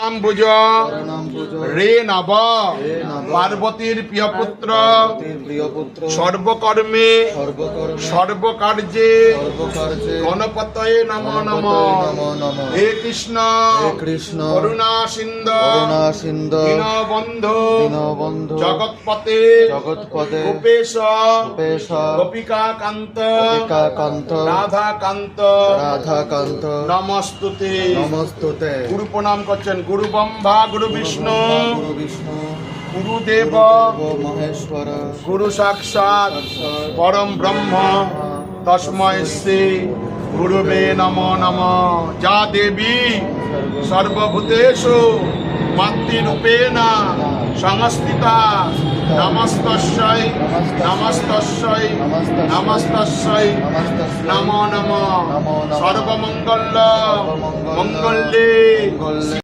চরণাম্বুজ রে নব পার্বতীর প্রিয়পুত্র সর্বকর্মে সর্বকার্যে গণপতয়ে নমো নমঃ। হে কৃষ্ণ করুণা সিন্ধু দীনবন্ধু জগৎপতে গোপেশ গোপিকাকান্ত রাধাকান্ত নমস্তুতে। গুরু প্রণাম করছেন। গুরু ব্রহ্মা গুরু বিষ্ণু গুরুদেব মহেশ্বর গুরু সাক্ষাৎ পরম ব্রহ্ম তস্মৈ শ্রী গুরুবে নমো নমঃ। যা দেবী সর্বভূতেষু মাতৃরূপেণ সংস্থিতা নমস্তস্যৈ নমস্তস্যৈ নমস্তস্যৈ নমো নমঃ। সর্বমঙ্গল মঙ্গলে